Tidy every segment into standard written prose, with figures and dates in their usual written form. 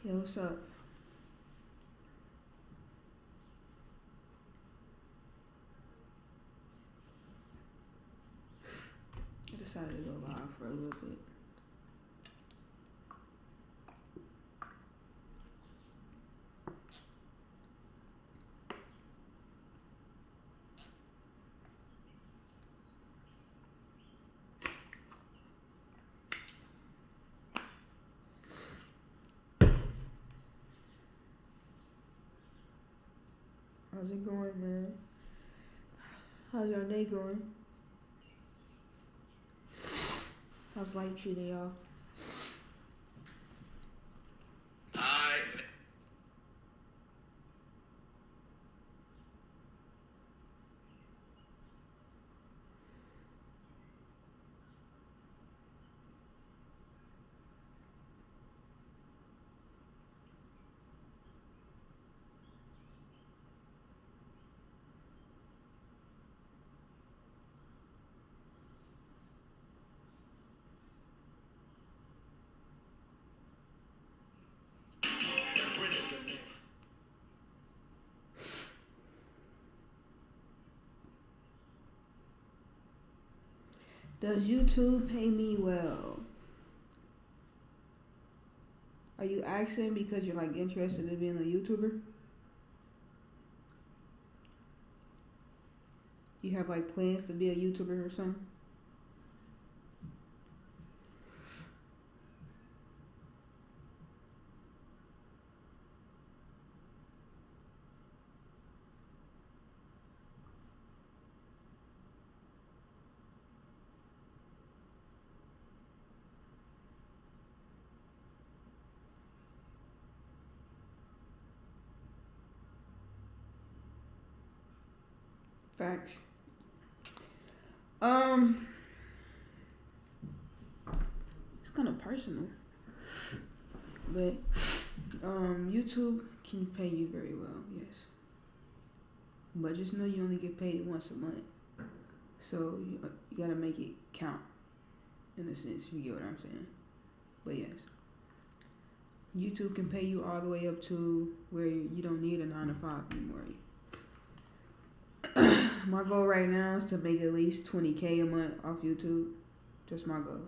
Yo, what's up? I decided to go live for a little bit. How's it going, man? How's your day going? How's life treating y'all? Does YouTube pay me well? Are you asking because you're like interested in being a YouTuber? You have like plans to be a YouTuber or something? Facts. Um, it's kind of personal, but YouTube can pay you very well, yes. But just know you only get paid once a month, so you gotta make it count in a sense. You get what I'm saying? But yes, YouTube can pay you all the way up to where you don't need a 9 to 5 anymore. My goal right now is to make at least 20K a month off YouTube. That's my goal,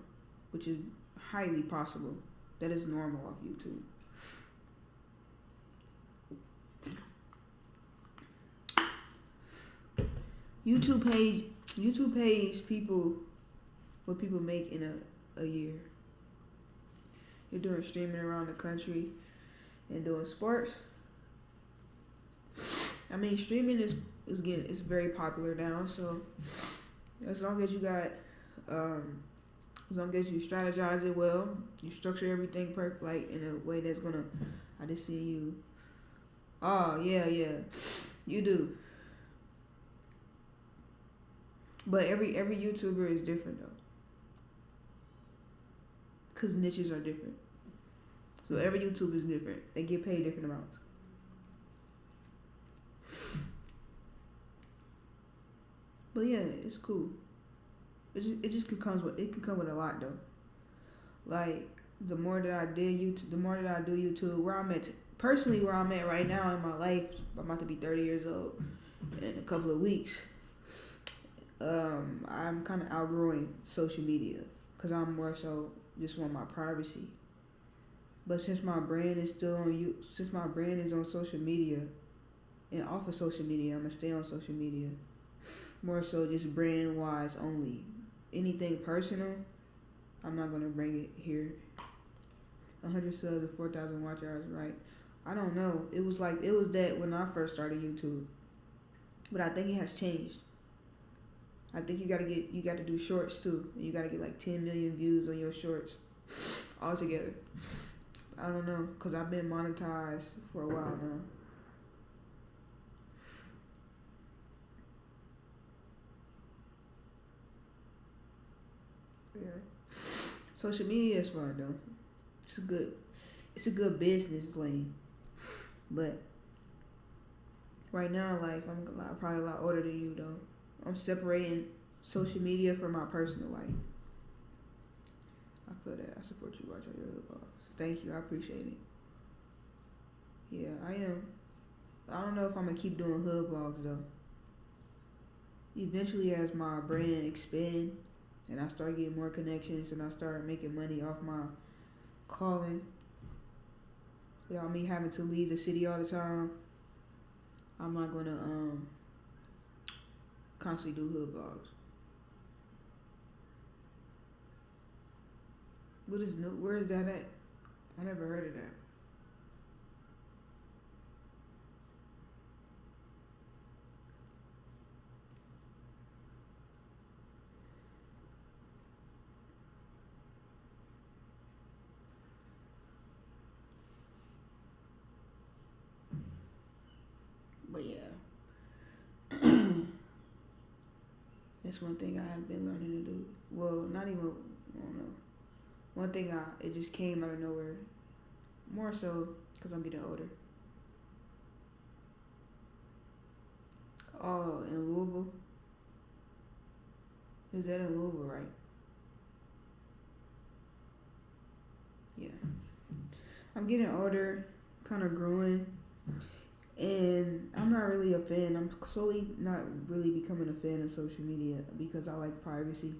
which is highly possible. That is normal off YouTube. YouTube pays people what people make in a year. You're doing streaming around the country and doing sports. I mean, streaming is very popular now. So as long as you got, as long as you strategize it well, you structure everything like in a way that's gonna. I just see you. Oh yeah, you do. But every YouTuber is different though, cause niches are different. So every YouTuber is different. They get paid different amounts. But yeah, it's cool. It just can come with a lot though. Like the more that I did YouTube, the more that I do YouTube, where I'm at personally, where I'm at right now in my life, I'm about to be 30 years old in a couple of weeks. I'm kind of outgrowing social media because I'm more so just want my privacy. But since my brand is still on you, since my brand is on social media and off of social media, I'm gonna stay on social media. More so just brand wise only. Anything personal, I'm not gonna bring it here. 100 subs and 4,000 watch hours, right? I don't know. It was that when I first started YouTube, but I think it has changed. I think you got to do shorts too. And you got to get like 10 million views on your shorts altogether. I don't know, cause I've been monetized for a while now. Yeah. Social media is fun though. It's a good business lane. But right now in life, I'm probably a lot older than you though. I'm separating social media from my personal life. I feel that. I support you. Watch out your hood balls. Thank you. I appreciate it. Yeah, I am. I don't know if I'm gonna keep doing hood vlogs though. Eventually, as my brand expand and I start getting more connections and I start making money off my calling without me having to leave the city all the time, I'm not gonna constantly do hood vlogs. What is new? Where is that at? I never heard of that. But yeah, that's one thing I have been learning to do. Well, not even. I don't know. One thing it just came out of nowhere. More so because I'm getting older. Oh, in Louisville. Is that in Louisville, right? Yeah. I'm getting older, kind of growing, and I'm not really a fan. I'm slowly not really becoming a fan of social media because I like privacy.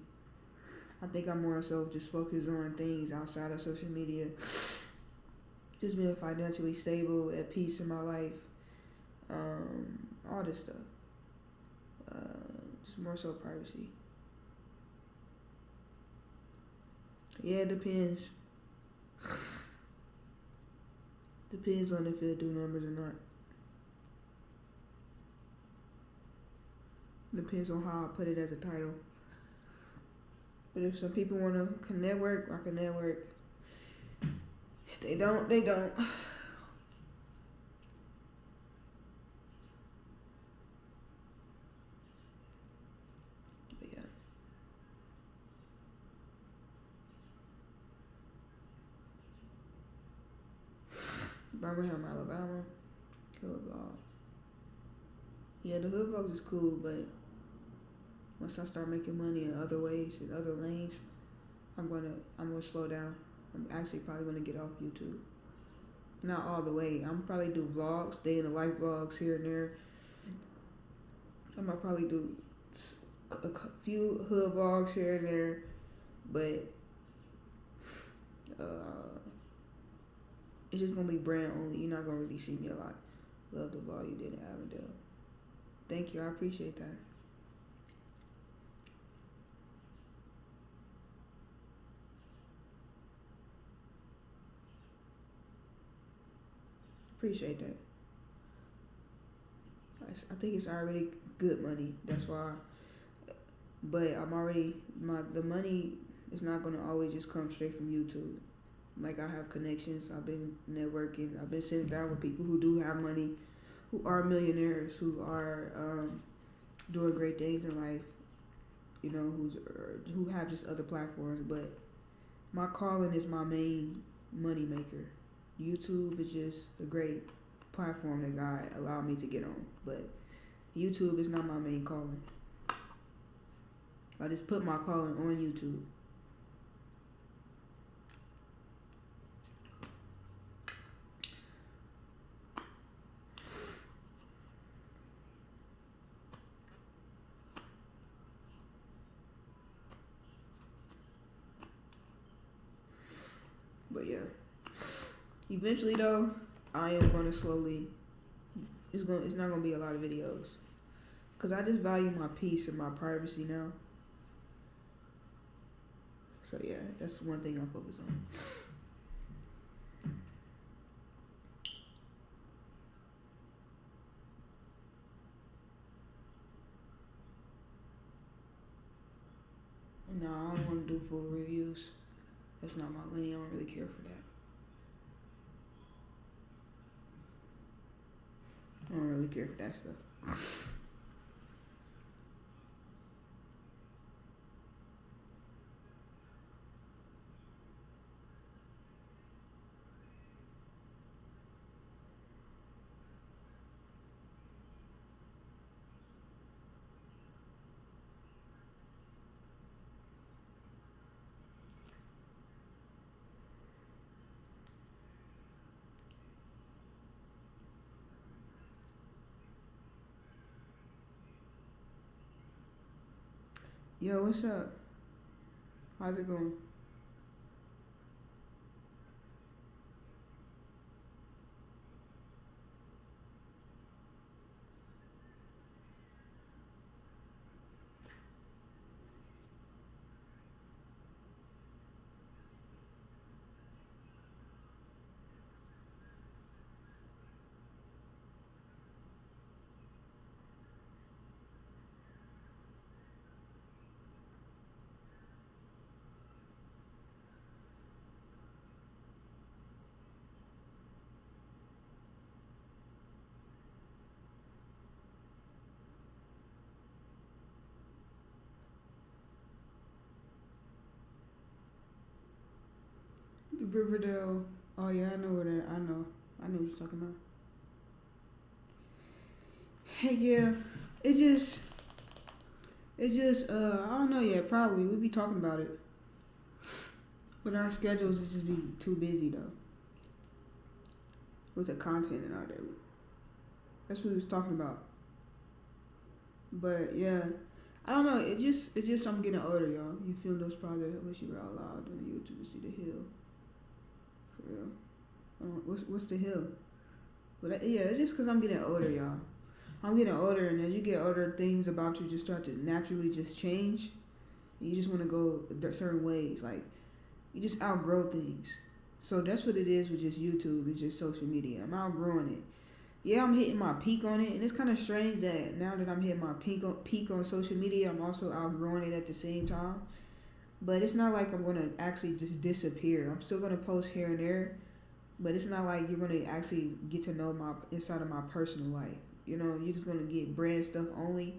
I think I'm more so just focused on things outside of social media. Just being financially stable, at peace in my life, all this stuff. Just more so privacy. Yeah, it depends. Depends on if it do numbers or not. Depends on how I put it as a title. But if some people want to network, I can network. If they don't, they don't. But yeah, Birmingham, Alabama, hood vlog. Yeah, the hood vlogs is cool, but once I start making money in other ways, in other lanes, I'm gonna slow down. I'm actually probably gonna get off YouTube. Not all the way. I'm probably do vlogs, day in the life vlogs here and there. I might probably do a few hood vlogs here and there, but uh, it's just gonna be brand only. You're not gonna really see me a lot. Love the vlog you did in Avondale. Thank you. I appreciate that. Appreciate that. I think it's already good money. That's why. But I'm already the money is not gonna always just come straight from YouTube. Like I have connections. I've been networking. I've been sitting down with people who do have money, who are millionaires, who are doing great things in life. You know, who have just other platforms. But my calling is my main money maker. YouTube is just a great platform that God allowed me to get on. But YouTube is not my main calling. I just put my calling on YouTube. But yeah, eventually though, I am gonna slowly. It's not gonna be a lot of videos, cause I just value my peace and my privacy now. So yeah, that's one thing I focus on. No, I don't want to do full reviews. That's not my lane. I don't really care for that. I don't really care for that stuff. Yo, what's up? How's it going? Riverdale. Oh yeah, I know where that. I know. I know what you're talking about. Hey, yeah. It just. It just. I don't know yet. Probably we be talking about it, but our schedules is just be too busy though with the content and all that. That's what we was talking about. But yeah, I don't know. It just I'm getting older, y'all. You feel those projects? I wish you were out loud on the YouTube to see the hill. For real. What's the hill? But yeah, it's just because I'm getting older, y'all. I'm getting older, and as you get older, things about you just start to naturally just change. And you just want to go certain ways. Like, you just outgrow things. So that's what it is with just YouTube and just social media. I'm outgrowing it. Yeah, I'm hitting my peak on it, and it's kind of strange that now that I'm hitting my peak on social media, I'm also outgrowing it at the same time. But it's not like I'm gonna actually just disappear. I'm still gonna post here and there, but it's not like you're gonna actually get to know my inside of my personal life. You're just gonna get brand stuff only.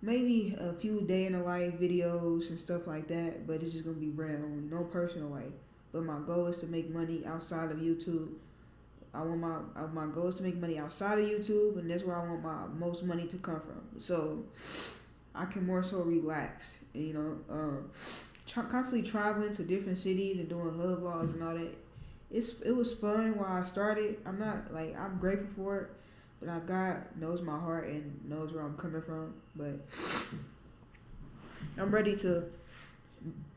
Maybe a few day in the life videos and stuff like that, but it's just gonna be brand only, no personal life. But my goal is to make money outside of YouTube. I want my goal is to make money outside of YouTube, and that's where I want my most money to come from. So I can more so relax, constantly traveling to different cities and doing hub vlogs and all that. It was fun while I started. I'm grateful for it, but God knows my heart and knows where I'm coming from. But I'm ready to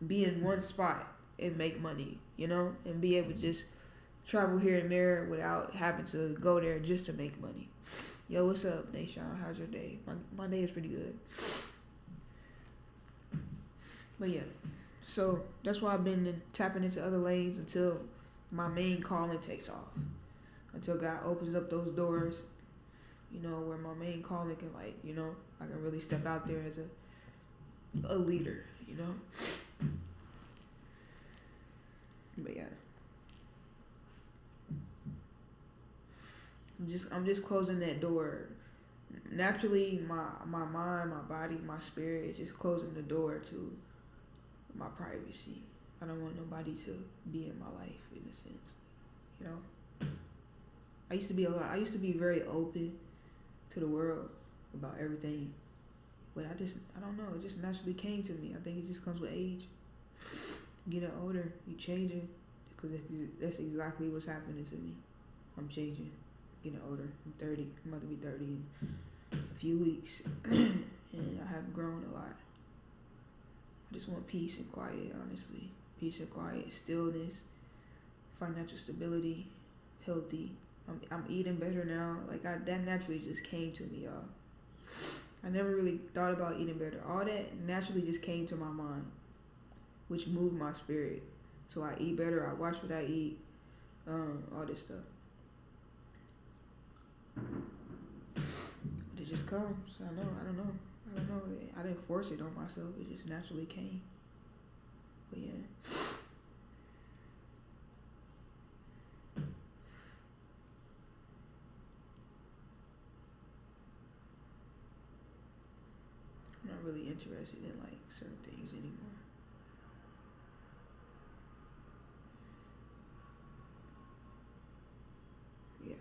be in one spot and make money, and be able to just travel here and there without having to go there just to make money. Yo, what's up, NaShaN? How's your day? My day is pretty good. But yeah, so that's why I've been tapping into other lanes until my main calling takes off. Until God opens up those doors, where my main calling can I can really step out there as a leader, But yeah. I'm just closing that door. Naturally, my mind, my body, my spirit is just closing the door to my privacy. I don't want nobody to be in my life in a sense. I used to be very open to the world about everything. But I don't know, it just naturally came to me. I think it just comes with age. Getting older, you changing. Because that's exactly what's happening to me. I'm changing. Getting older. I'm 30. I'm about to be 30 in a few weeks. And I have grown a lot. I just want peace and quiet, honestly. Peace and quiet, stillness, financial stability, healthy. I'm eating better now. That naturally just came to me, y'all. I never really thought about eating better. All that naturally just came to my mind, which moved my spirit. So I eat better. I watch what I eat. All this stuff. But it just comes. I don't know. I didn't force it on myself. It just naturally came. But yeah. I'm not really interested in certain things anymore. Yeah.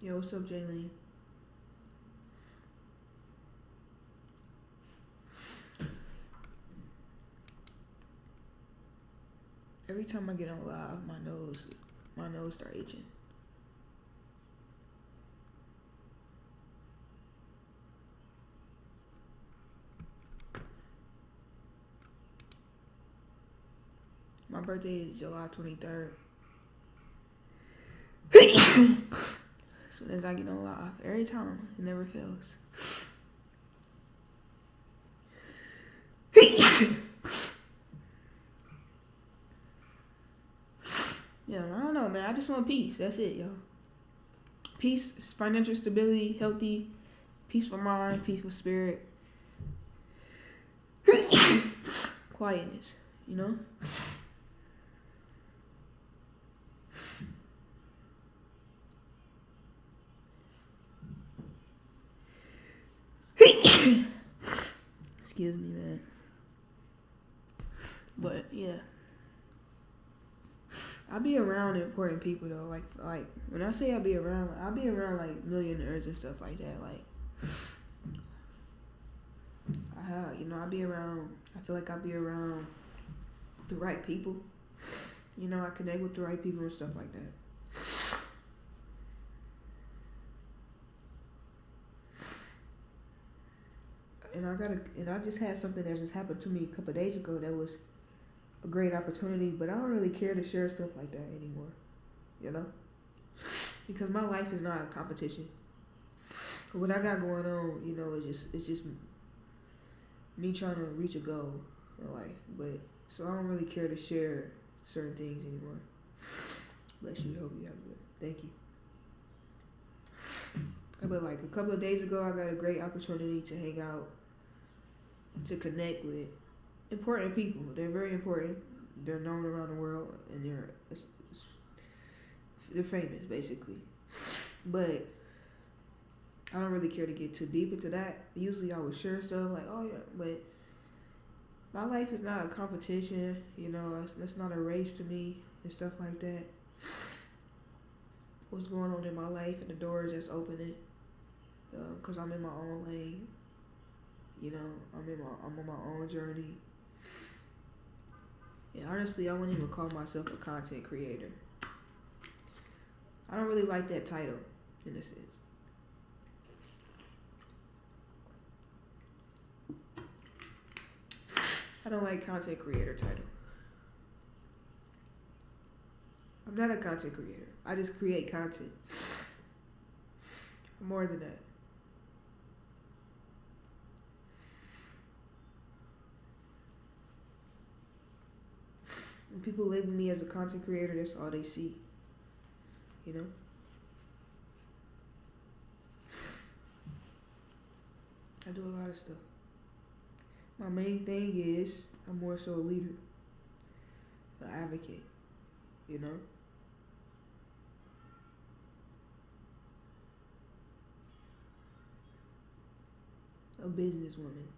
Yo, what's up, Jaylene? Every time I get on live, my nose start itching. My birthday is July 23rd. As soon as I get on live, every time, it never fails. Yeah, I don't know, man. I just want peace. That's it, yo. Peace, financial stability, healthy, peaceful mind, peaceful spirit, quietness, you know? Excuse me, man. But yeah, I be around important people though. Like when I say I be around like millionaires and stuff like that. Like I be around. I feel like I be around the right people. You know, I connect with the right people and stuff like that. And I just had something that just happened to me a couple of days ago that was a great opportunity, but I don't really care to share stuff like that anymore, you know? Because my life is not a competition. What I got going on, you know, it's just me trying to reach a goal in life. But so I don't really care to share certain things anymore. Bless you, hope you have a good. Thank you. But like a couple of days ago, I got a great opportunity to hang out, to connect with important people. They're very important. They're known around the world, and they're famous, basically. But I don't really care to get too deep into that. Usually, I would share stuff like, "Oh yeah," but my life is not a competition. You know, it's not a race to me and stuff like that. What's going on in my life and the doors that's opening, because I'm in my own lane. You know, I'm on my own journey. And honestly, I wouldn't even call myself a content creator. I don't really like that title, in a sense. I don't like content creator title. I'm not a content creator. I just create content. I'm more than that. When people label me as a content creator, that's all they see. You know? I do a lot of stuff. My main thing is I'm more so a leader, an advocate, you know? A businesswoman.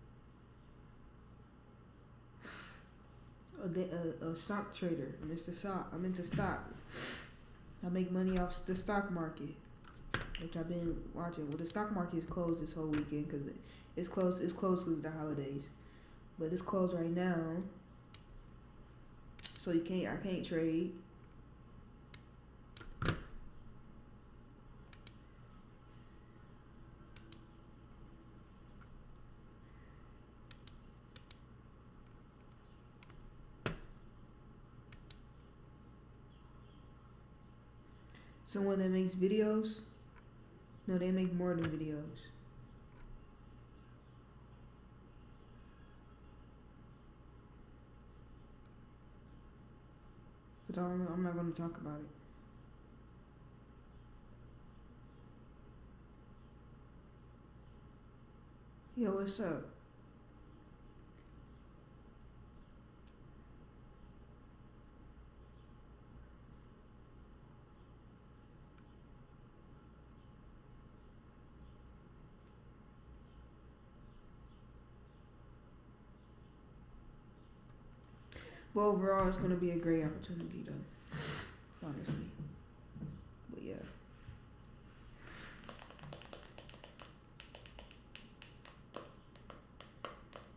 A stock trader. I'm into stock. I make money off the stock market, which I've been watching. Well, the stock market is closed this whole weekend because it's closed. It's closed because of the holidays, but it's closed right now, so I can't trade. Someone that makes videos, no, they make more than videos. But I'm not going to talk about it. Yo, what's up? But overall, it's going to be a great opportunity, though. Honestly. But yeah.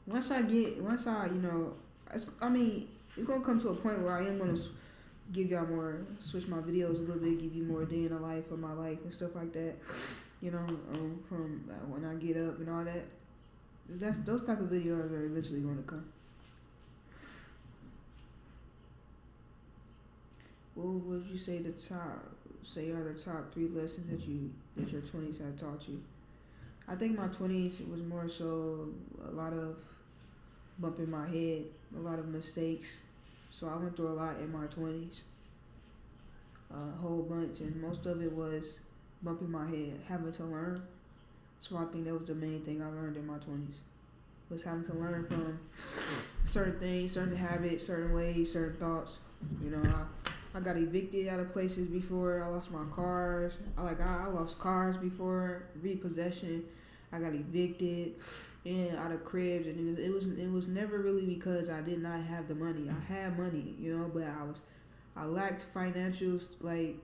Once I, you know, it's going to come to a point where I am going to give y'all more, switch my videos a little bit, give you more day in the life of my life and stuff like that. You know, from when I get up and all that. Those type of videos are eventually going to come. What would you say are the top three lessons that your 20s have taught you? I think my 20s was more so a lot of bumping my head, a lot of mistakes. So I went through a lot in my 20s, a whole bunch, and most of it was bumping my head, having to learn. So I think that was the main thing I learned in my 20s, was having to learn from certain things, certain habits, certain ways, certain thoughts. You know, I got evicted out of places before. I lost my cars. I lost cars before, repossession. I got evicted and out of cribs, and it was never really because I did not have the money. I had money, you know, but I lacked financials. Like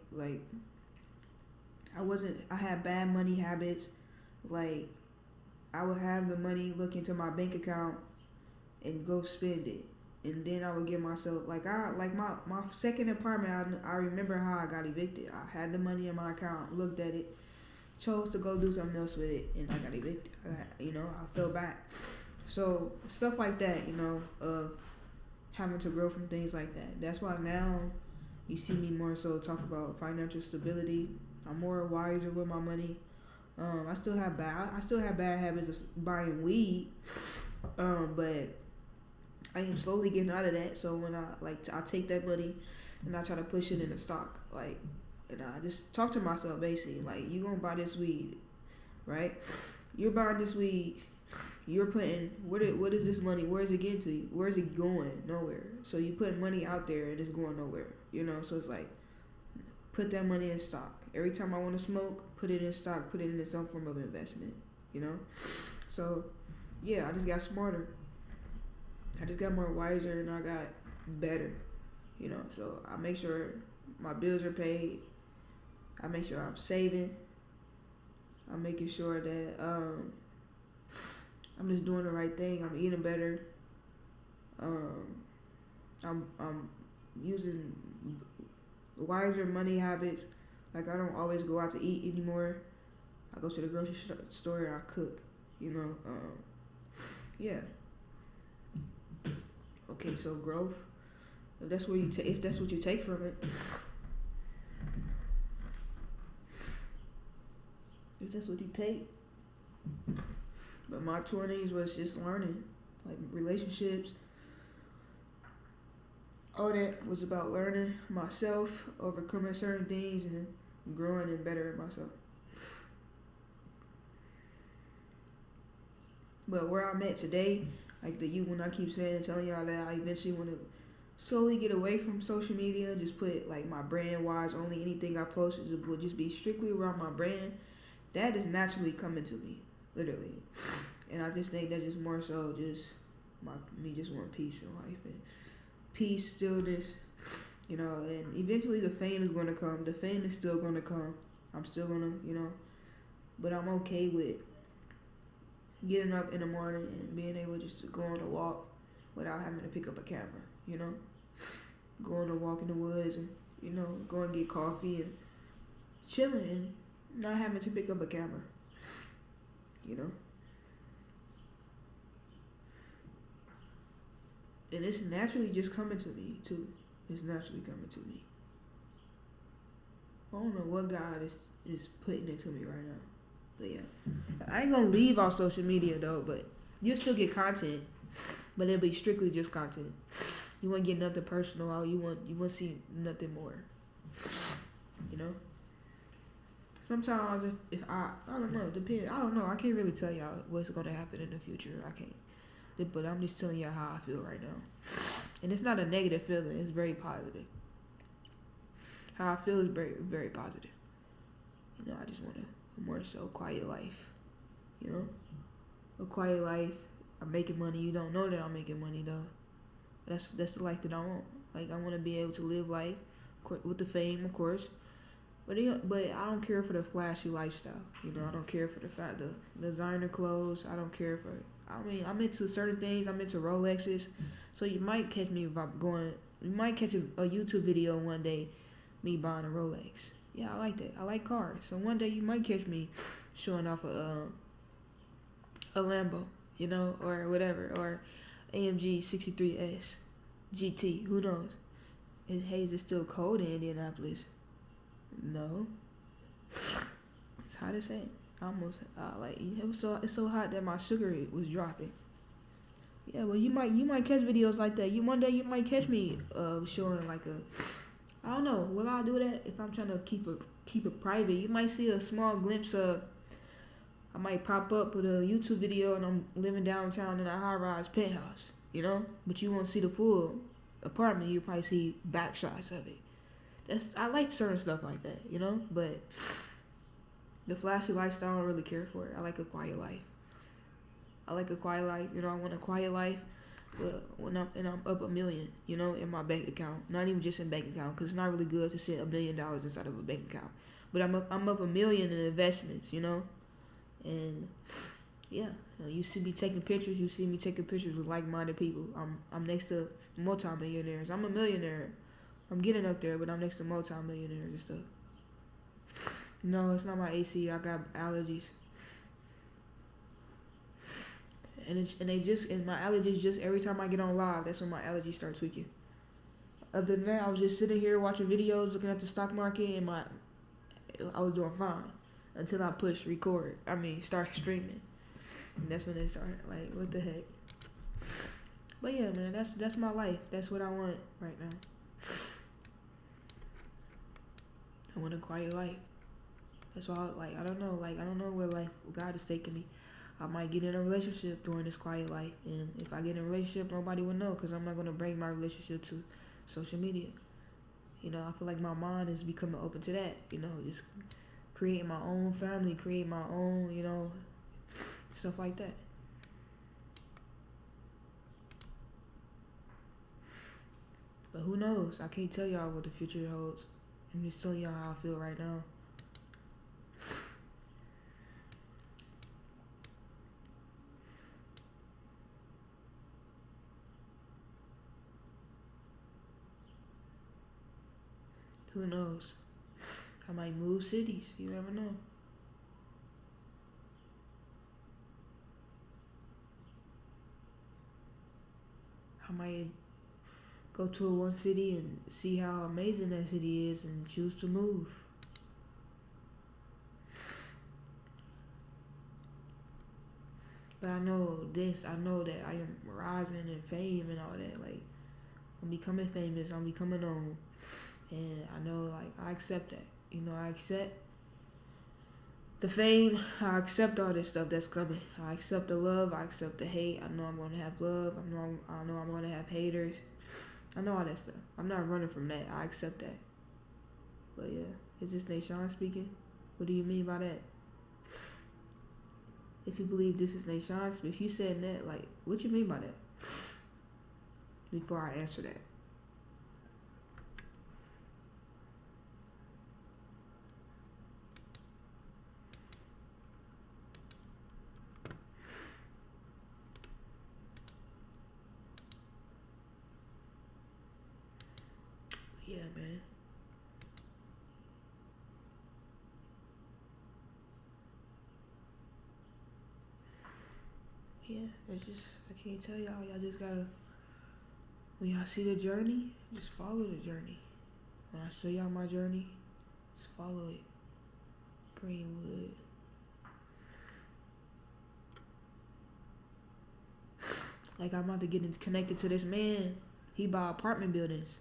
I had bad money habits. Like I would have the money, look into my bank account, and go spend it. And then I would get myself my second apartment. I remember how I got evicted. I had the money in my account, looked at it, chose to go do something else with it, and I got evicted. I fell back. So stuff like that, of having to grow from things like that. That's why now you see me more so talk about financial stability. I'm more wiser with my money. I still have bad habits of buying weed, but I am slowly getting out of that. So when I take that money and I try to push it in the stock, and I just talk to myself basically, like, you gonna buy this weed, right? You're buying this weed. You're putting what is this money? Where is it getting to you? Where is it going? Nowhere. So you put money out there and it's going nowhere. So it's like, put that money in stock. Every time I want to smoke, put it in stock. Put it in some form of investment. So yeah, I just got smarter. I just got more wiser and I got better. So I make sure my bills are paid. I make sure I'm saving. I'm making sure that I'm just doing the right thing. I'm eating better. I'm using wiser money habits. Like, I don't always go out to eat anymore. I go to the grocery store and I cook. Yeah. Okay, so growth. If that's what you take from it. If that's what you take. But my 20s was just learning, like relationships. All that was about learning myself, overcoming certain things, and growing and bettering myself. But where I'm at today, like when I keep telling y'all that I eventually want to slowly get away from social media, just put like my brand wise, only anything I post would just be strictly around my brand. That is naturally coming to me, literally. And I just think that's just more so just me just want peace in life and peace, stillness, and eventually the fame is going to come. The fame is still going to come. I'm still going to, but I'm okay with getting up in the morning and being able just to go on a walk without having to pick up a camera, go on a walk in the woods and, go and get coffee and chilling and not having to pick up a camera, And it's naturally just coming to me, too. It's naturally coming to me. I don't know what God is putting into me right now. But yeah. I ain't gonna leave off social media, though, but you'll still get content. But it'll be strictly just content. You won't get nothing personal out. You won't see nothing more. Sometimes if I don't know, depends. I don't know. I can't really tell y'all what's gonna happen in the future. I can't. But I'm just telling y'all how I feel right now. And it's not a negative feeling. It's very positive. How I feel is very, very positive. I just want a more so quiet life. A quiet life. I'm making money. You don't know that I'm making money, though. That's the life that I want. Like, I want to be able to live life with the fame, of course. But I don't care for the flashy lifestyle. I don't care for the designer clothes. I don't care for. I'm into certain things. I'm into Rolexes. So you might catch me you might catch a YouTube video one day, me buying a Rolex. Yeah, I like that. I like cars. So one day you might catch me showing off a Lambo, or whatever, or AMG 63S GT. Who knows? Hey, is it still cold in Indianapolis? No. It's hot as heck. Almost like it's so hot that my sugar was dropping. Yeah, well you might catch videos like that. You one day you might catch me showing like a, I don't know. Will I do that if I'm trying to keep it private? You might see a small glimpse of. I might pop up with a YouTube video and I'm living downtown in a high rise penthouse, you know. But you won't see the full apartment. You probably see back shots of it. I like certain stuff like that, you know. But the flashy lifestyle, I don't really care for it. I like a quiet life. I want a quiet life. When I'm up $1 million, you know, in my bank account. Not even just in bank account, because it's not really good to sit $1 million inside of a bank account. But I'm up $1 million in investments, you know. And yeah, you see me taking pictures. You see me taking pictures with like-minded people. I'm next to multi-millionaires. I'm a millionaire. I'm getting up there, but I'm next to multi-millionaires and stuff. No, it's not my AC. I got allergies. And my allergies just every time I get on live, that's when my allergies start tweaking. Other than that, I was just sitting here watching videos, looking at the stock market, and I was doing fine until I pushed record. Start streaming, and that's when it started. Like, what the heck? But yeah, man, that's my life. That's what I want right now. I want a quiet life. That's why I don't know where God is taking me. I might get in a relationship during this quiet life, and if I get in a relationship, nobody will know because I'm not gonna bring my relationship to social media. You know, I feel like my mind is becoming open to that. You know, just creating my own family, create my own, you know, stuff like that. But who knows? I can't tell y'all what the future holds. I'm just telling y'all how I feel right now. Who knows? I might move cities. You never know. I might go to one city and see how amazing that city is and choose to move. But I know that I am rising in fame and all that. Like, I'm becoming famous. I'm becoming known. And I know, I accept that. You know, I accept the fame. I accept all this stuff that's coming. I accept the love. I accept the hate. I know I'm going to have love. I know I'm going to have haters. I know all that stuff. I'm not running from that. I accept that. But yeah, is this NaShawn speaking? What do you mean by that? If you believe this is NaShawn, if you said that, what you mean by that? Before I answer that. Yeah, man. Yeah, it's just, I can't tell y'all. Y'all just gotta, when y'all see the journey, just follow the journey. When I show y'all my journey, just follow it. Greenwood. I'm about to get connected to this man. He buy apartment buildings.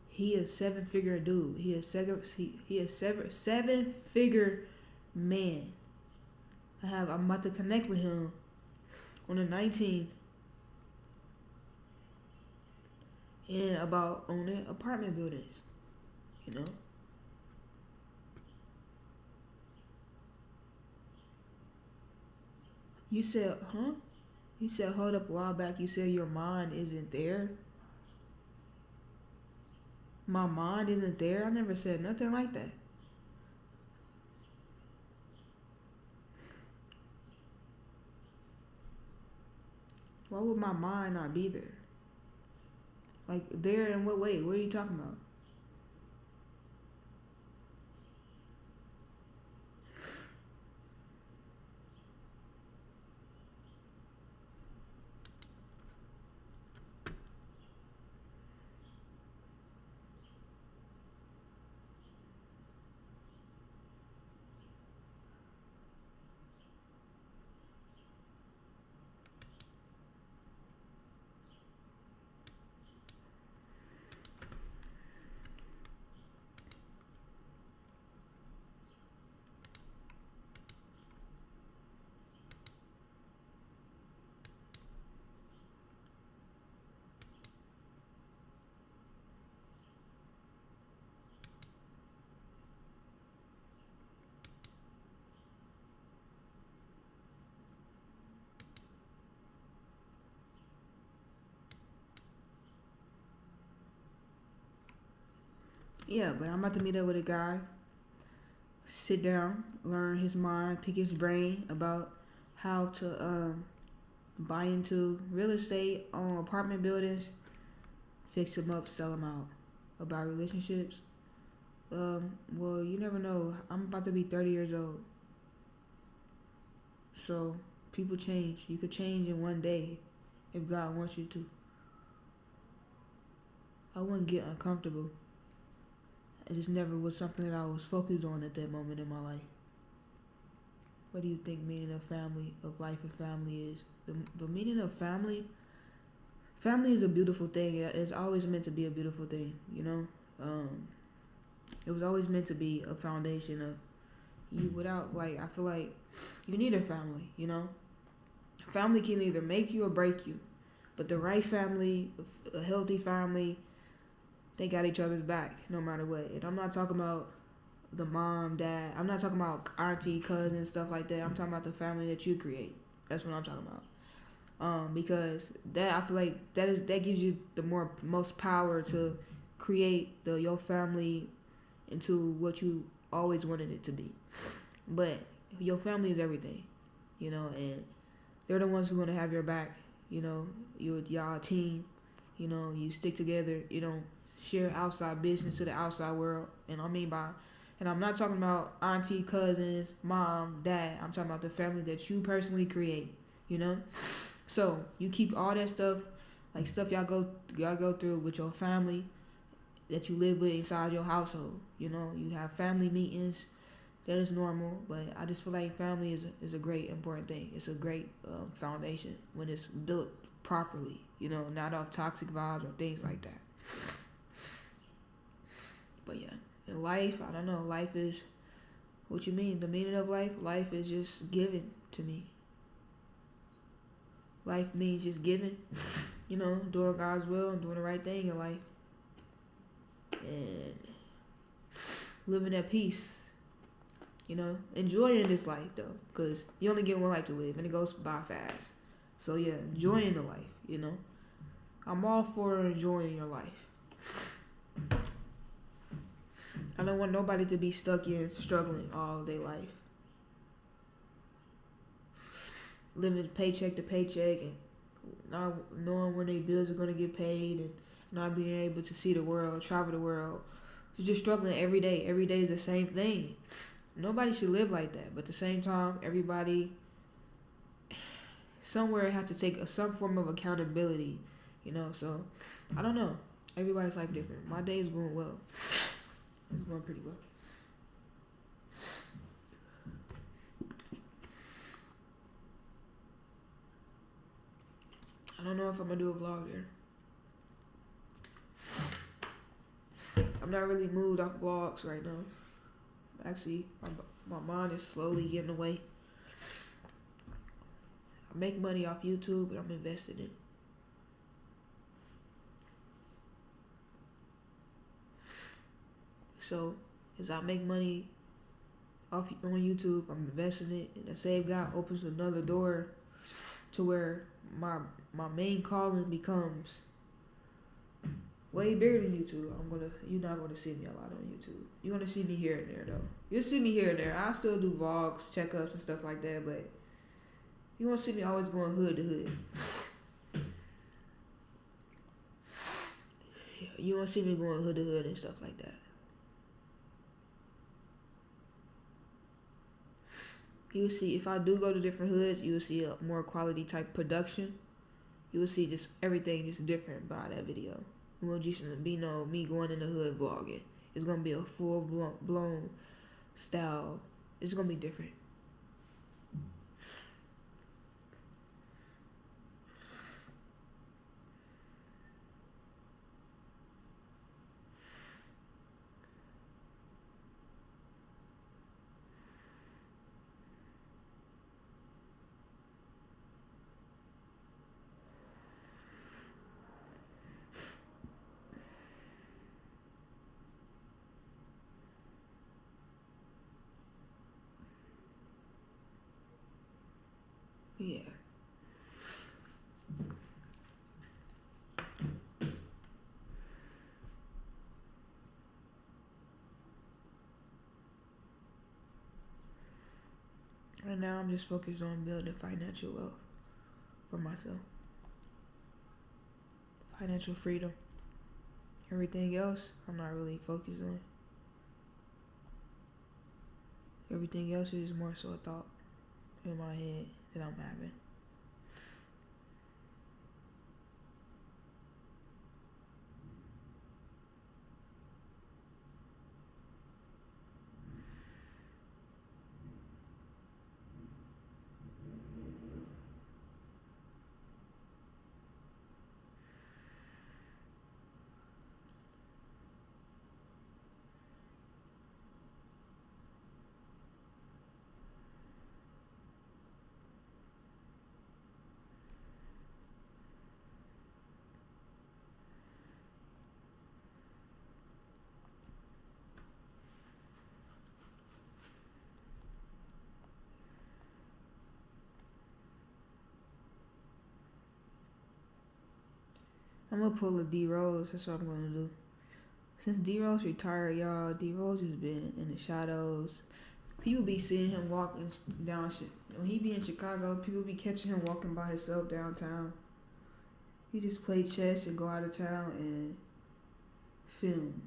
He a 7-figure dude. He a seven-figure man. I'm about to connect with him on the 19th. And about owning apartment buildings. You know? You said, huh? You said, hold up a while back, you said your mind isn't there. My mind isn't there? I never said nothing like that. Why would my mind not be there? There in what way? What are you talking about? Yeah, but I'm about to meet up with a guy, sit down, learn his mind, pick his brain about how to buy into real estate on apartment buildings, fix them up, sell them out. About relationships, well, you never know. I'm about to be 30 years old, so people change. You could change in one day if God wants you to. I wouldn't get uncomfortable. It just never was something that I was focused on at that moment in my life. What do you think meaning of family, of life and family is? The meaning of family is a beautiful thing. It's always meant to be a beautiful thing, you know? It was always meant to be a foundation of you without, like, I feel like you need a family, you know? Family can either make you or break you. But the right family, a healthy family, they got each other's back no matter what. And I'm not talking about the mom, dad. I'm not talking about auntie, cousin, stuff like that. I'm talking about the family that you create. That's what I'm talking about. Because that, I feel like that gives you the most power to create your family into what you always wanted it to be. But your family is everything, you know, and they're the ones who are gonna have your back. You know, y'all a team. You know, you stick together. You don't share outside business to the outside world. And I'm not talking about auntie, cousins, mom, dad. I'm talking about the family that you personally create. You know, so you keep all that stuff, like stuff y'all go through with your family that you live with inside your household. You know, you have family meetings. That is normal, but I just feel like family is a great important thing. It's a great foundation when it's built properly. You know, not off toxic vibes or things like that. But yeah, in life, I don't know. Life is what you mean. The meaning of life. Life is just given to me. Life means just giving. You know, doing God's will and doing the right thing in life, and living at peace. You know, enjoying this life though, because you only get one life to live, and it goes by fast. So yeah, enjoying the life. You know, I'm all for enjoying your life. I don't want nobody to be stuck in struggling all their life, living paycheck to paycheck, and not knowing when their bills are gonna get paid, and not being able to see the world, travel the world. Just struggling every day. Every day is the same thing. Nobody should live like that, but at the same time, everybody somewhere has to take some form of accountability, you know. So I don't know. Everybody's life different. My day is going well. It's going pretty well. I don't know if I'm gonna do a vlog there. I'm not really moved off vlogs right now. Actually, my mind is slowly getting away. I make money off YouTube, but I'm investing in it. So, as I make money on YouTube, I'm investing it, and the same God opens another door to where my main calling becomes way bigger than YouTube. You're not gonna see me a lot on YouTube. You're gonna see me here and there though. You'll see me here and there. I still do vlogs, checkups and stuff like that, but you won't see me always going hood to hood. You won't see me going hood to hood and stuff like that. You'll see, if I do go to different hoods, you will see a more quality type production. You will see just everything just different by that video. It won't just be me going in the hood vlogging. It's gonna be a full blown style. It's gonna be different. Yeah. Right now, I'm just focused on building financial wealth for myself, financial freedom. Everything else, I'm not really focused on. Everything else is more so a thought in my head that I'm having. I'm gonna pull a D Rose. That's what I'm gonna do. Since D Rose retired, y'all, D Rose has been in the shadows. People be seeing him walking down. When he be in Chicago, people be catching him walking by himself downtown. He just play chess and go out of town and film.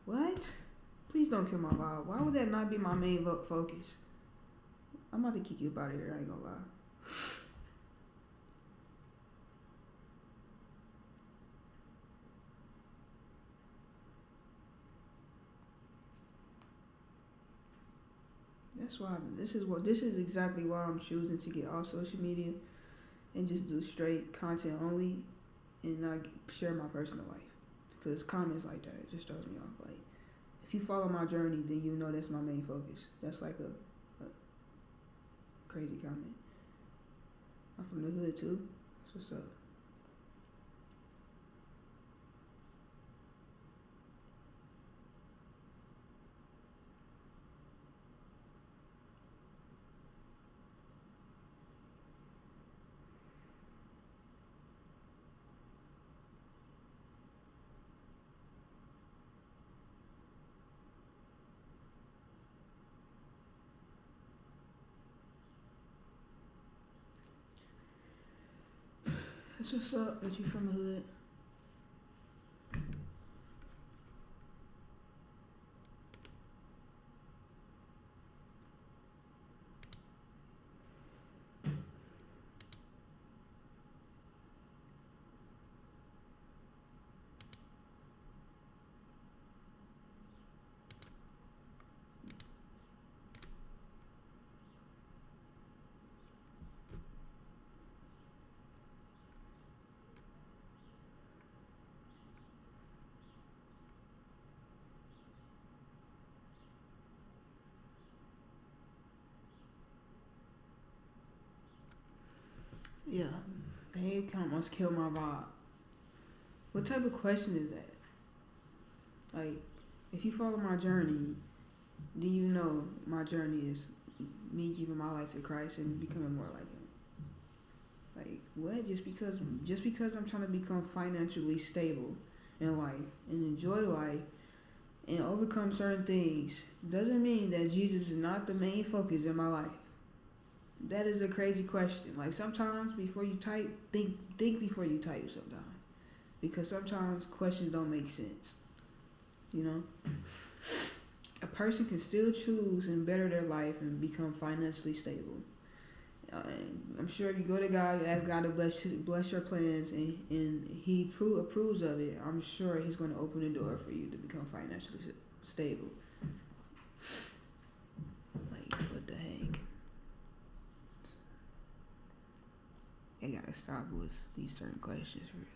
What? Please don't kill my vibe. Why would that not be my main focus? I'm about to kick you up out of here. I ain't gonna lie. That's why this is exactly why I'm choosing to get off social media and just do straight content only and not share my personal life. Because comments like that, it just throws me off. Like, if you follow my journey, then you know that's my main focus. That's like a crazy comment. I'm from the hood too. That's what's up. That's what's up that you from the hood. Yeah, the head count must kill my vibe. What type of question is that? Like, if you follow my journey, do you know my journey is me giving my life to Christ and becoming more like Him? Like, what? Just because I'm trying to become financially stable in life and enjoy life and overcome certain things doesn't mean that Jesus is not the main focus in my life. That is a crazy question. Like, sometimes before you type, think before you type sometimes. Because sometimes questions don't make sense. You know? A person can still choose and better their life and become financially stable. And I'm sure if you go to God, you ask God to bless your plans, and He approves of it, I'm sure He's going to open the door for you to become financially stable. Like, what the heck? I gotta stop with these certain questions for real.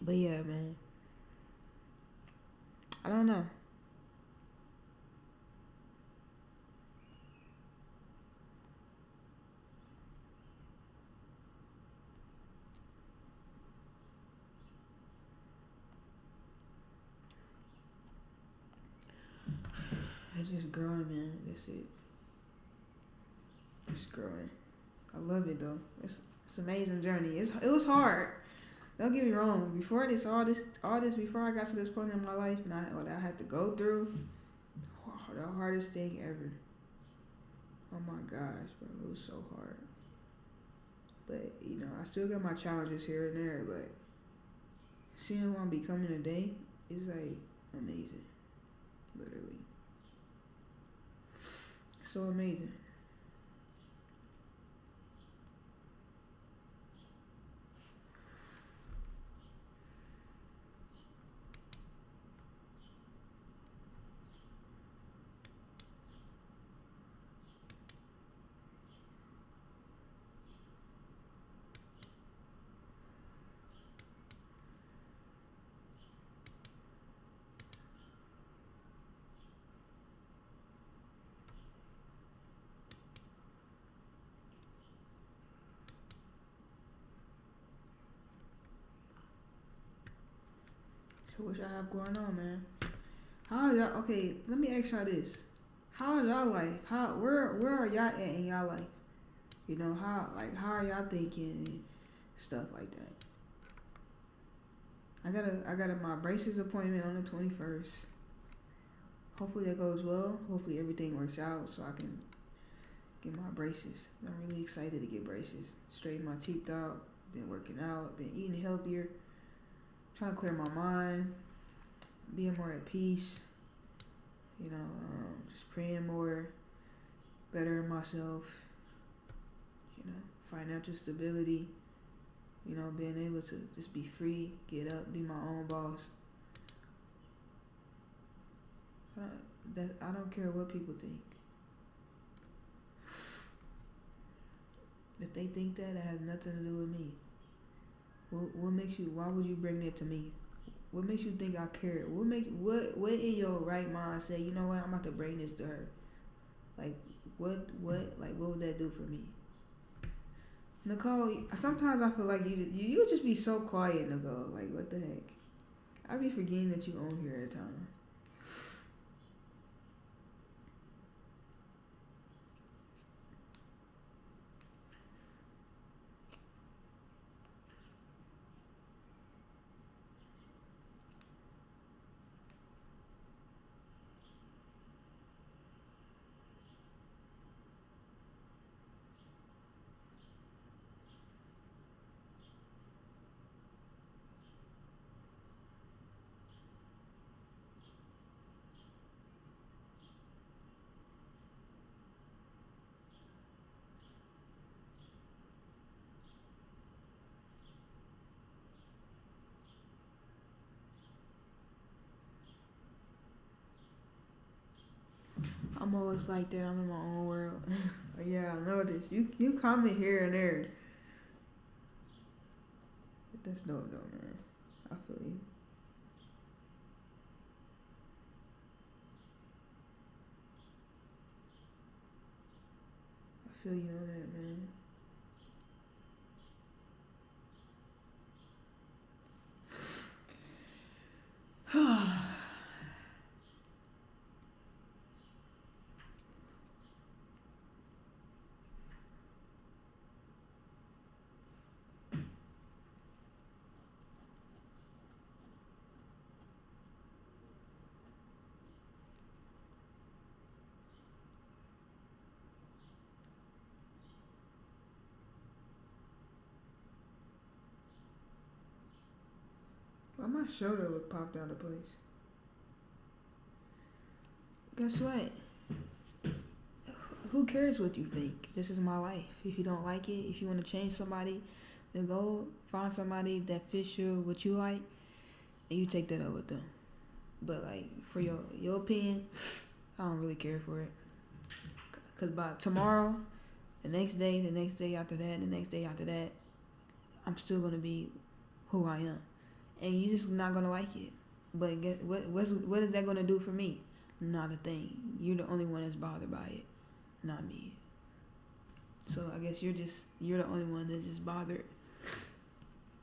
But yeah, man. I don't know. It's just growing, man. That's it. It's growing. I love it though. It's an amazing journey. It was hard. Don't get me wrong. Before this, all this before I got to this point in my life, and what I had to go through, the hardest thing ever. Oh my gosh, bro, it was so hard. But I still got my challenges here and there. But seeing who I'm becoming today is like amazing, literally. So amazing. So what y'all have going on, man? How are y'all? Okay, let me ask y'all this: how is y'all life? Where are y'all at in y'all life? How are y'all thinking and stuff like that? I got my braces appointment on the 21st. Hopefully that goes well. Hopefully everything works out so I can get my braces. I'm really excited to get braces. Straighten my teeth out. Been working out. Been eating healthier. Trying to clear my mind. Being more at peace. Just praying more. Bettering myself. Financial stability. Being able to just be free, get up, be my own boss. I don't care what people think. If they think that, it has nothing to do with me. What makes you? Why would you bring that to me? What makes you think I care? What in your right mind say? You know what? I'm about to bring this to her. Like what would that do for me? Nicole, sometimes I feel like you just be so quiet, Nicole. Like what the heck? I be forgetting that you on here at times. I'm always like that. I'm in my own world. Yeah, I know this. You comment here and there. That's dope though, man. I feel you. I feel you on that, man. Why my shoulder look popped out of place? Guess what? Who cares what you think? This is my life. If you don't like it, if you want to change somebody, then go find somebody that fits what you like, and you take that up with them. But like for your opinion, I don't really care for it. Cause by tomorrow, the next day after that, the next day after that, I'm still gonna be who I am. and you just not gonna like it. But what is that gonna do for me? Not a thing. You're the only one that's bothered by it, not me. So I guess you're the only one that's just bothered.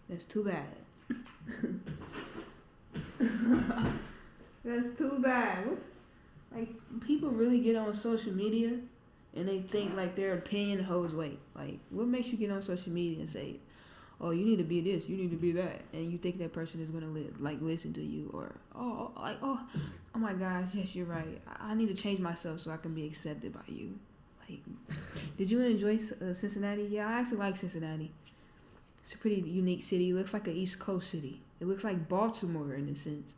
That's too bad. That's too bad. Like, people really get on social media and they think like their opinion holds weight. Like, what makes you get on social media and say, oh, you need to be this, you need to be that, and you think that person is gonna listen to you, or oh my gosh, yes, you're right. I need to change myself so I can be accepted by you. Like, did you enjoy Cincinnati? Yeah, I actually like Cincinnati. It's a pretty unique city. It looks like an East Coast city. It looks like Baltimore in a sense.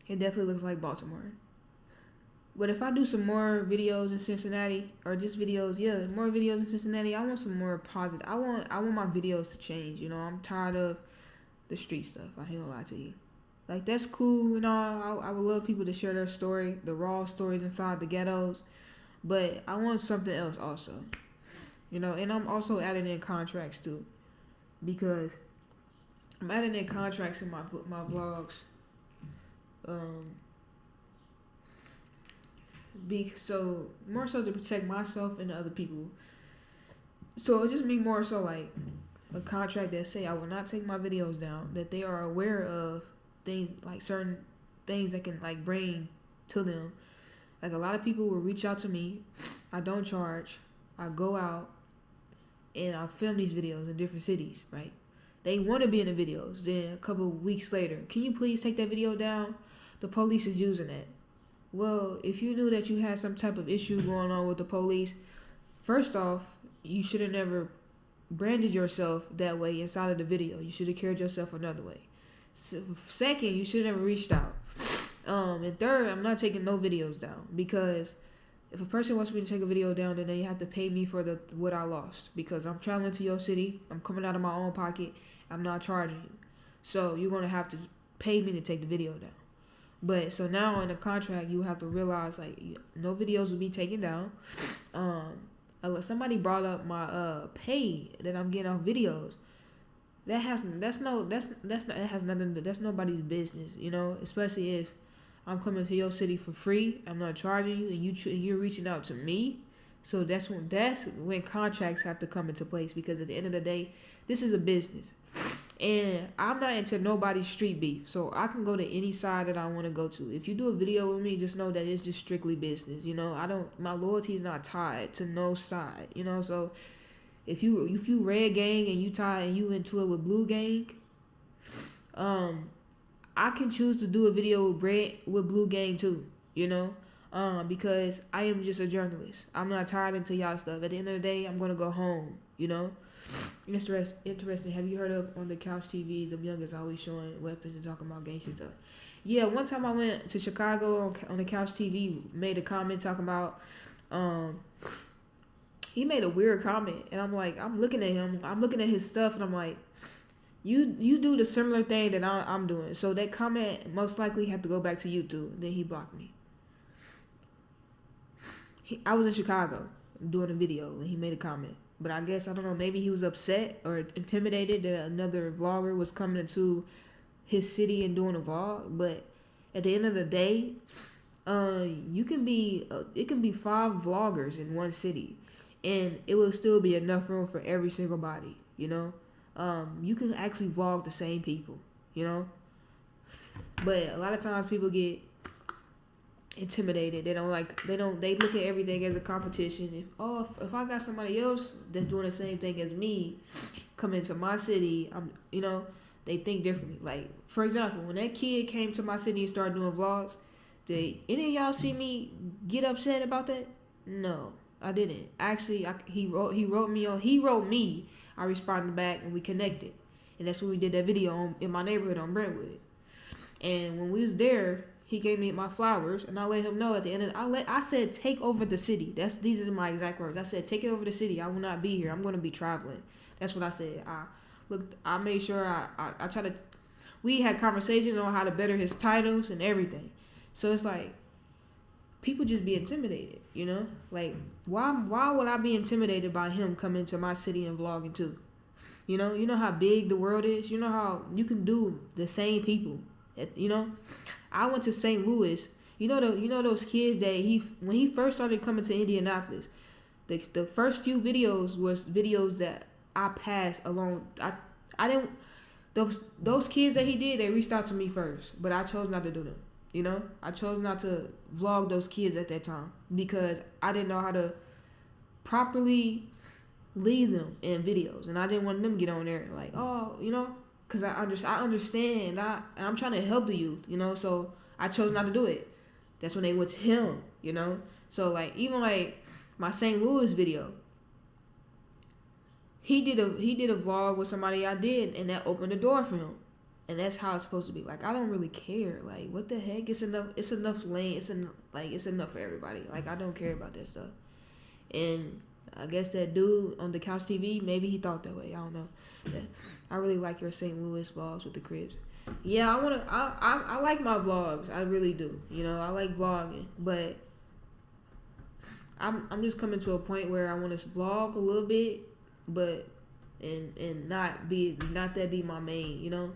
It definitely looks like Baltimore. But if I do some more videos in Cincinnati, or just videos, more videos in Cincinnati, I want some more positive. I want my videos to change. You know, I'm tired of the street stuff. I ain't gonna lie to you. Like, that's cool and all. I would love people to share their story, the raw stories inside the ghettos. But I want something else also. You know, and I'm also adding in contracts too, because I'm adding in contracts in my vlogs. So more so to protect myself and other people. So it just mean more so like a contract that say I will not take my videos down, that they are aware of things, like certain things that can like bring to them. Like, a lot of people will reach out to me. I don't charge. I go out and I film these videos in different cities, right? They want to be in the videos. Then a couple of weeks later, can you please take that video down? The police is using that. Well, if you knew that you had some type of issue going on with the police, first off, you should have never branded yourself that way inside of the video. You should have carried yourself another way. Second, you should have never reached out. And third, I'm not taking no videos down, because if a person wants me to take a video down, then they have to pay me for what I lost, because I'm traveling to your city. I'm coming out of my own pocket. I'm not charging you. So you're going to have to pay me to take the video down. But so now in the contract, you have to realize, like, no videos will be taken down. Unless somebody brought up my pay that I'm getting off videos. That's nobody's business, you know, especially if I'm coming to your city for free. I'm not charging you, and you're reaching out to me. So that's when contracts have to come into place, because at the end of the day, this is a business, and I'm not into nobody's street beef. So I can go to any side that I want to go to. If you do a video with me, just know that it's just strictly business. You know, my loyalty is not tied to no side. You know, so if you red gang and you tie and you into it with blue gang, I can choose to do a video with blue gang too, you know, because I am just a journalist. I'm not tied into y'all stuff. At the end of the day, I'm gonna go home, you know. Interesting. Have you heard of on the Couch TV, the youngest always showing weapons and talking about gangster stuff? Yeah, one time I went to Chicago on the Couch TV, made a comment talking about, he made a weird comment, and I'm like, I'm looking at him, I'm looking at his stuff, and I'm like, you do the similar thing that I'm doing. So that comment most likely have to go back to YouTube. Then he blocked me. I was in Chicago doing a video, and he made a comment. But I guess, I don't know, maybe he was upset or intimidated that another vlogger was coming into his city and doing a vlog. But at the end of the day, it can be 5 vloggers in one city, and it will still be enough room for every single body, you know. You can actually vlog the same people, you know. But a lot of times people get intimidated. They look at everything as a competition. If I got somebody else that's doing the same thing as me coming to my city, they think differently. Like, for example, when that kid came to my city and started doing vlogs, did any of y'all see me get upset about that? No, I didn't. Actually, he wrote me. I responded back, and we connected, and that's when we did that video in my neighborhood on Brentwood. And when we was there, he gave me my flowers, and I let him know at the end of I said, take over the city. These are my exact words. I said, take it over the city. I will not be here. I'm going to be traveling. That's what I said. I made sure I try to. We had conversations on how to better his titles and everything. So it's like, people just be intimidated, you know? Like, why would I be intimidated by him coming to my city and vlogging too? You know how big the world is. You know how you can do the same people. You know, I went to St. Louis. You know those kids that when he first started coming to Indianapolis, the first few videos was videos that I passed along. I didn't those kids that he did, they reached out to me first, but I chose not to do them. You know, I chose not to vlog those kids at that time because I didn't know how to properly lead them in videos, and I didn't want them to get on there like, oh, you know, because I understand, and I'm trying to help the youth, you know, so I chose not to do it. That's when they went to him, you know. So like even like my St. Louis video, he did a vlog with somebody I did, and that opened the door for him. And that's how it's supposed to be. Like I don't really care. Like what the heck? It's enough. It's enough lane. It's enough for everybody. Like I don't care about that stuff. And I guess that dude on the Couch TV, maybe he thought that way. I don't know. I really like your St. Louis vlogs with the cribs. Yeah, I like my vlogs. I really do. You know, I like vlogging, but I'm just coming to a point where I want to vlog a little bit, but and not that be my main. You know.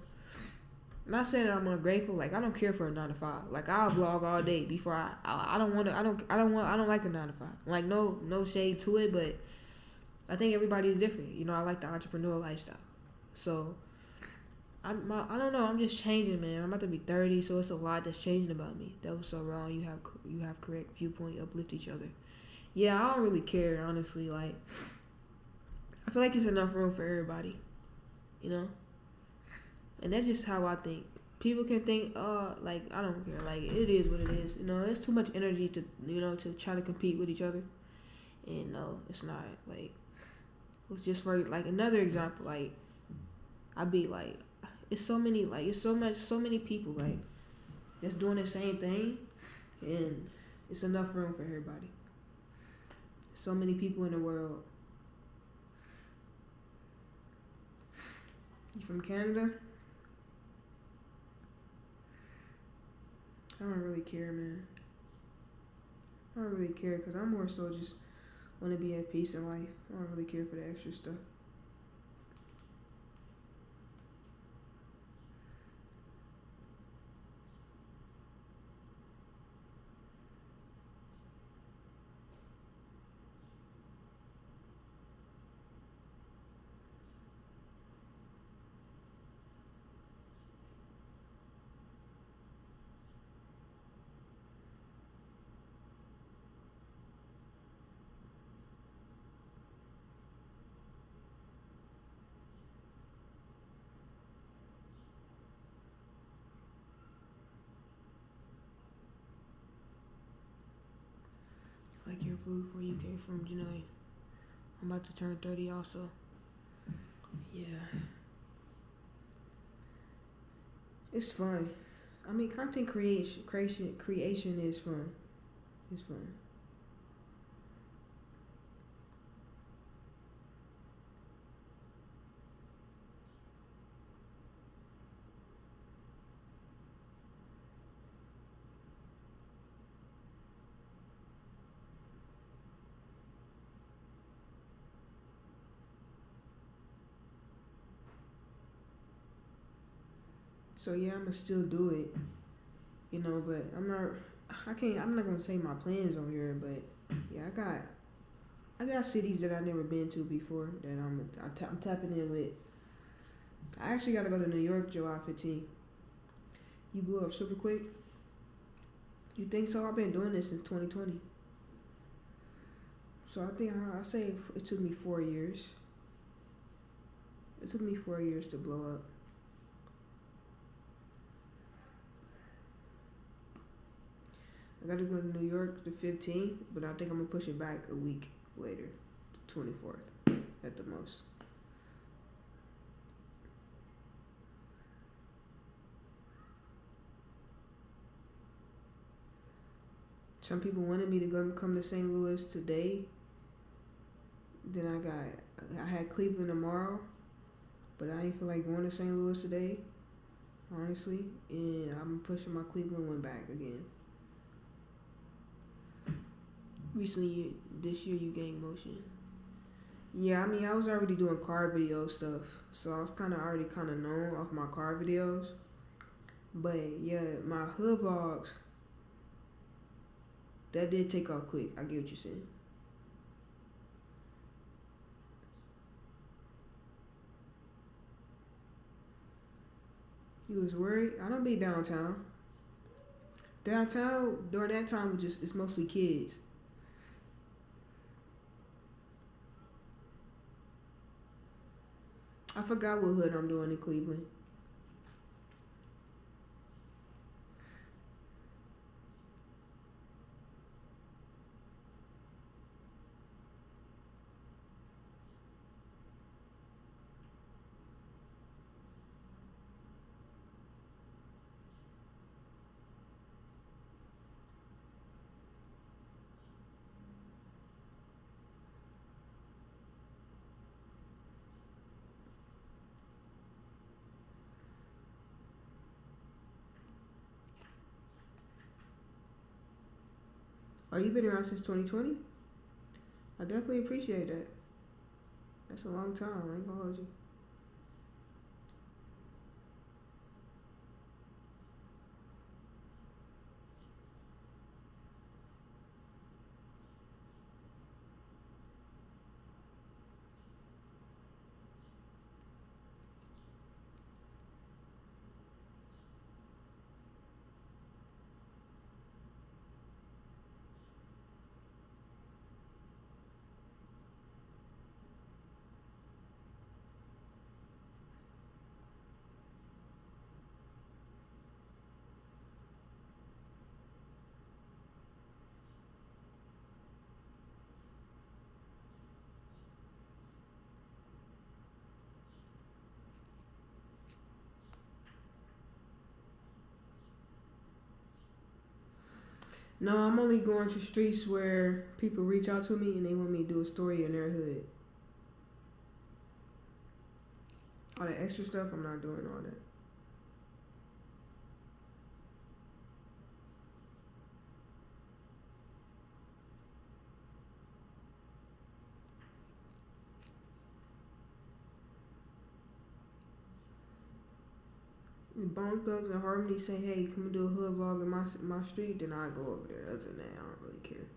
I'm not saying that I'm ungrateful. Like I don't care for a 9 to 5. Like I'll vlog all day before I don't want to. I don't like a 9 to 5. Like no shade to it, but I think everybody is different. You know, I like the entrepreneurial lifestyle. So I don't know. I'm just changing, man. I'm about to be 30, so it's a lot that's changing about me. That was so wrong. You have correct viewpoint. Uplift each other. Yeah, I don't really care, honestly. Like I feel like it's enough room for everybody. You know. And that's just how I think. People can think, like, I don't care. Like, it is what it is. You know, it's too much energy to try to compete with each other. And no, it's not. Like, just for, like, another example, like, I'd be like, it's so many people, like, that's doing the same thing. And it's enough room for everybody. So many people in the world. You from Canada? I don't really care, man. I don't really care because I'm more so just want to be at peace in life. I don't really care for the extra stuff. Like your food where you came from, you know. I'm about to turn 30 also. Yeah. It's fun. I mean, content creation is fun. It's fun. So yeah, I'ma still do it, you know. But I'm not gonna say my plans on here, but yeah, I got cities that I've never been to before that I'm tapping in with. I actually got to go to New York July 15th. You blew up super quick. You think so? I've been doing this since 2020. So I think I say it took me 4 years. It took me 4 years to blow up. I got to go to New York the 15th, but I think I'm going to push it back a week later, the 24th at the most. Some people wanted me to come to St. Louis today. Then I had Cleveland tomorrow, but I ain't feel like going to St. Louis today, honestly. And I'm pushing my Cleveland one back again. Recently, this year you gained motion. Yeah, I mean, I was already doing car video stuff, so I was kind of already kind of known off my car videos. But yeah, my hood vlogs that did take off quick. I get what you're saying. You was worried? I don't be downtown. Downtown during that time was just it's mostly kids. I forgot what hood I'm doing in Cleveland. Oh, you been around since 2020? I definitely appreciate that. That's a long time. I ain't gonna hold you. No, I'm only going to streets where people reach out to me and they want me to do a story in their hood. All that extra stuff, I'm not doing all that. If Bone Thugs and Harmony say, "Hey, come and do a hood vlog in my street," then I go over there. Other than that, I don't really care.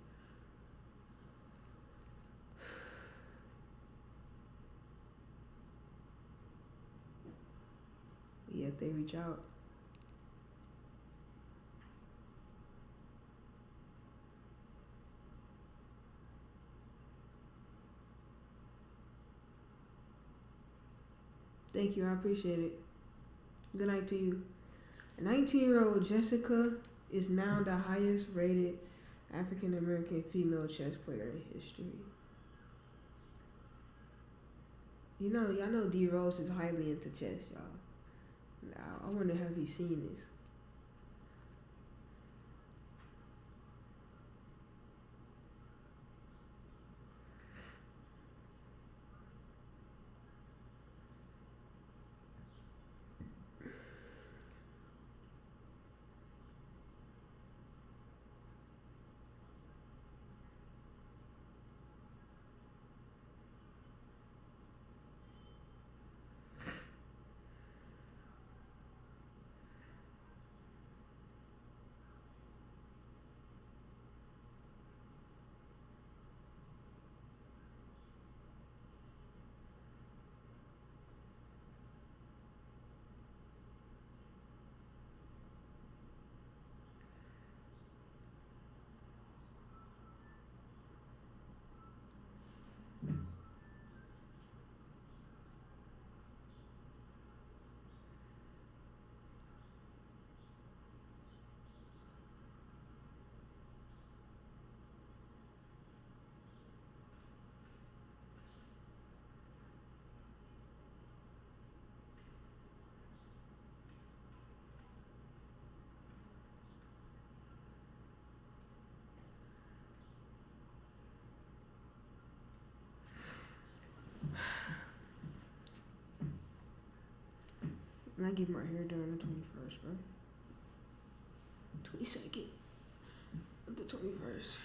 But yeah, if they reach out, thank you. I appreciate it. Good night to you. 19-year-old Jessica is now the highest rated African American female chess player in history. Y'all know D Rose is highly into chess, y'all. Now, I wonder have he seen this. And I get my hair done on the 21st, bro. 22nd of the 21st.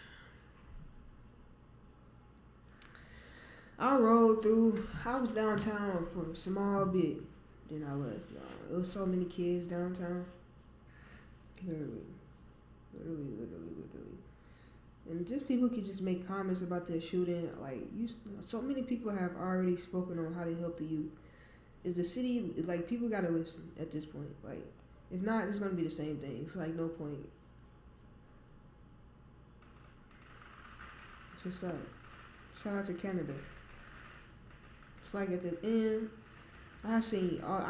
I rode through. I was downtown for a small bit. Then I left, y'all. It was so many kids downtown. Literally, literally. And just people could just make comments about that shooting. Like so many people have already spoken on how they help the youth. Is the city like people gotta listen at this point? Like, if not, it's gonna be the same thing. It's like no point. That's what's up. Shout out to Canada. It's like at the end, I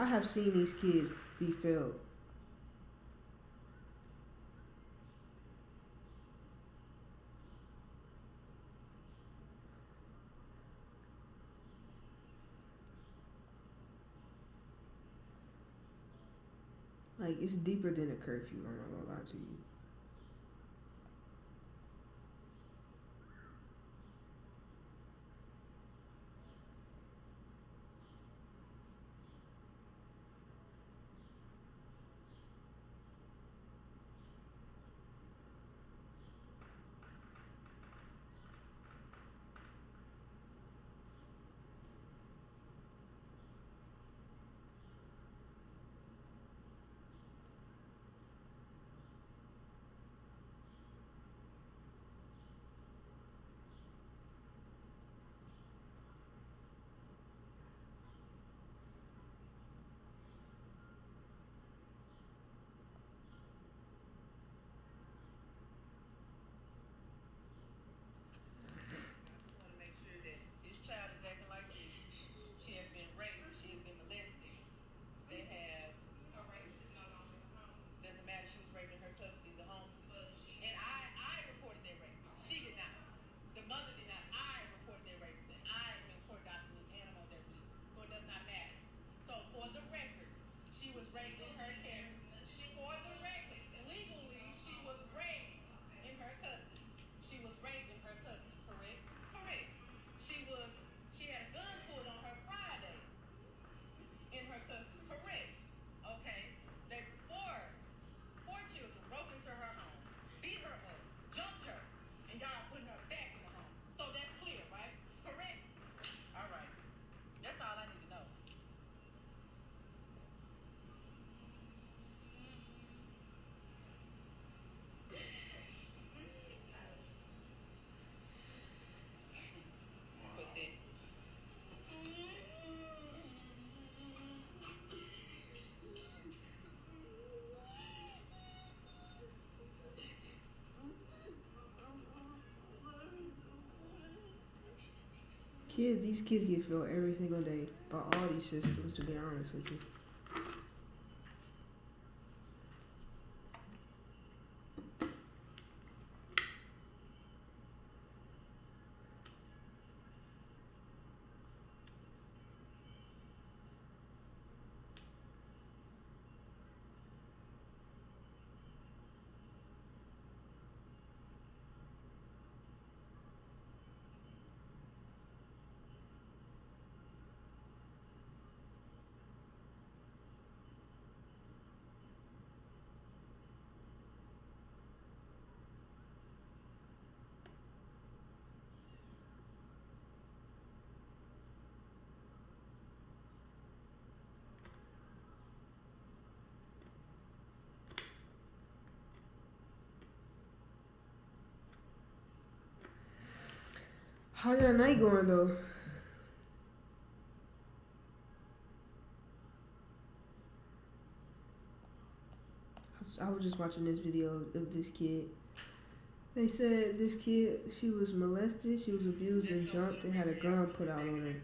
have seen these kids be failed. Like it's deeper than a curfew. I'm not gonna lie to you. These kids get failed every single day by all these systems. To be honest with you. How's that night going though? I was just watching this video of this kid. They said this kid, she was molested, she was abused and jumped and had a gun put out on her.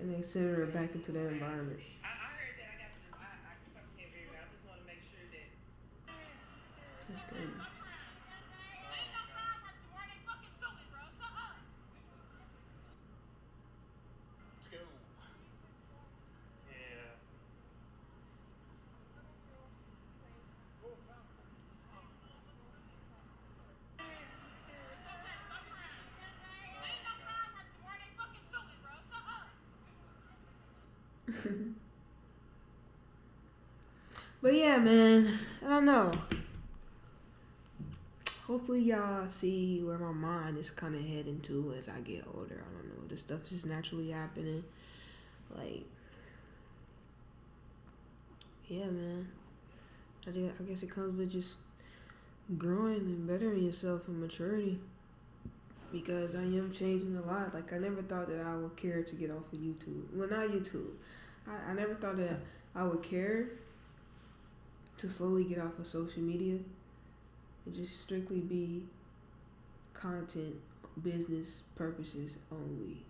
And they sent her back into that environment. That's crazy. But yeah, man, I don't know. Hopefully y'all see where my mind is kind of heading to as I get older. I don't know. this stuff is just naturally happening. Like, yeah, man. I guess it comes with just growing and bettering yourself and maturity. Because I am changing a lot. Like, I never thought that I would care to get off of YouTube. Well, not YouTube. I never thought that I would care to slowly get off of social media and just strictly be content, business purposes only.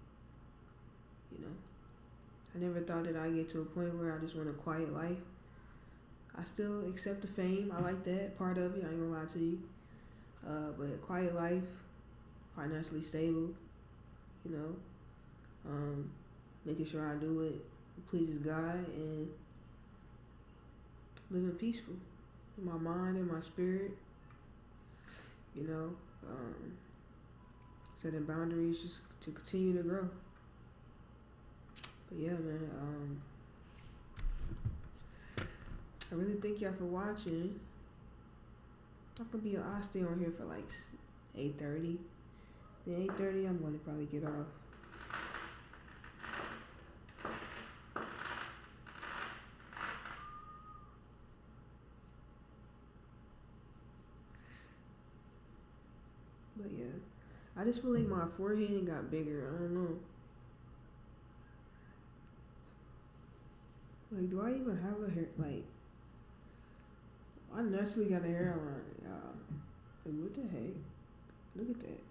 You know, I never thought that I'd get to a point where I just want a quiet life. I still accept the fame. I like that part of it. I ain't gonna lie to you. But quiet life, financially stable, you know, making sure I do it pleases God and living peaceful in my mind and my spirit, you know, setting boundaries just to continue to grow. But yeah, man, I really thank y'all for watching. I'll stay on here for like 8:30. Then 8:30, I'm gonna probably get off. But yeah, I just feel like my forehead got bigger. I don't know. Like, do I even have a hair? Like, I naturally got a hairline, y'all. Like, what the heck? Look at that.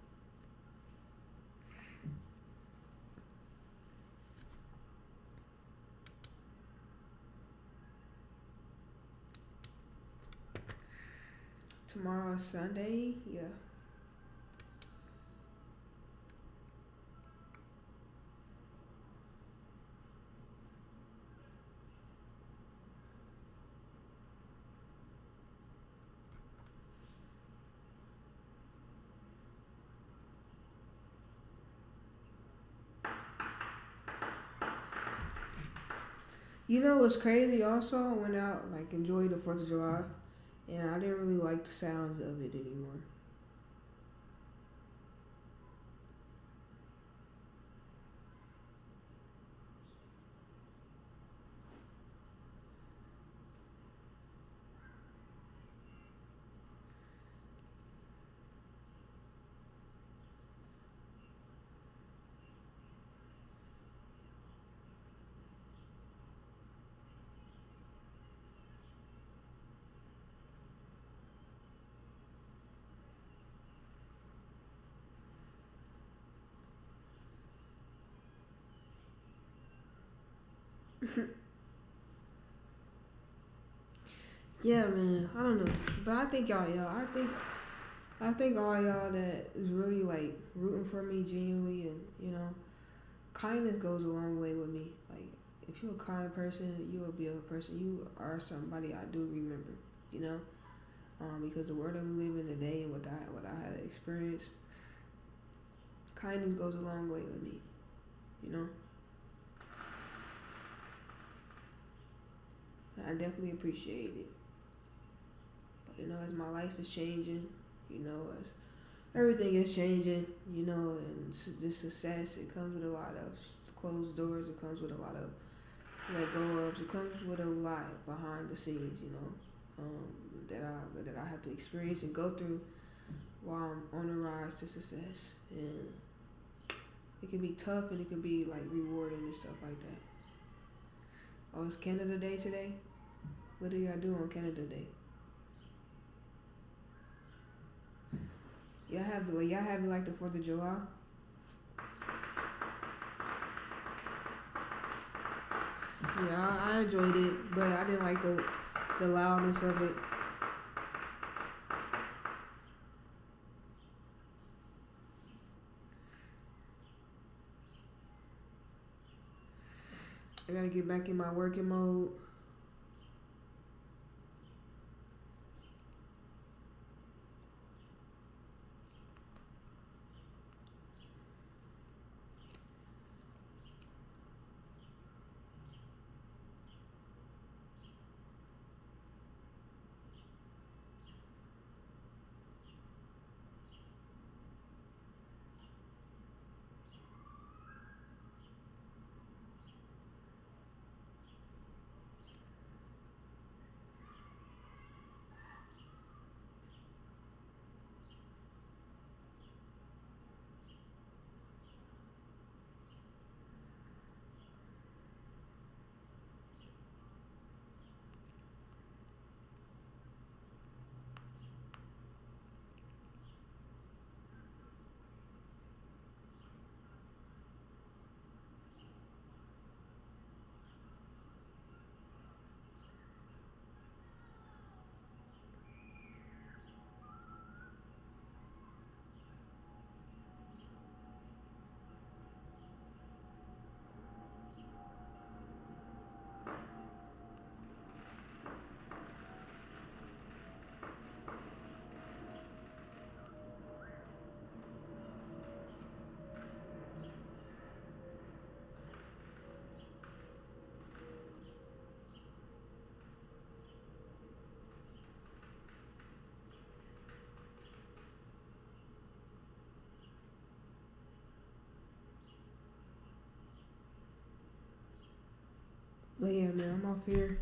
Tomorrow is Sunday. Yeah. You know what's crazy? Also, I went out, like, enjoyed the 4th of July, and I didn't really like the sounds of it anymore. Yeah, man. I don't know, but I think y'all. I think all y'all that is really like rooting for me genuinely, and kindness goes a long way with me. Like, if you're a kind person, you will be a person. You are somebody I do remember. You know, because the world that we live in today and what I had experienced, kindness goes a long way with me. You know, I definitely appreciate it. But as my life is changing, as everything is changing, and this success, it comes with a lot of closed doors. It comes with a lot of let go of. It comes with a lot behind the scenes, that I have to experience and go through while I'm on the rise to success. And it can be tough and it can be like rewarding and stuff like that. Oh, it's Canada Day today. What do y'all do on Canada Day? Y'all have it like the 4th of July. Yeah, I enjoyed it, but I didn't like the loudness of it. I gotta get back in my working mode. But yeah, man, I'm off here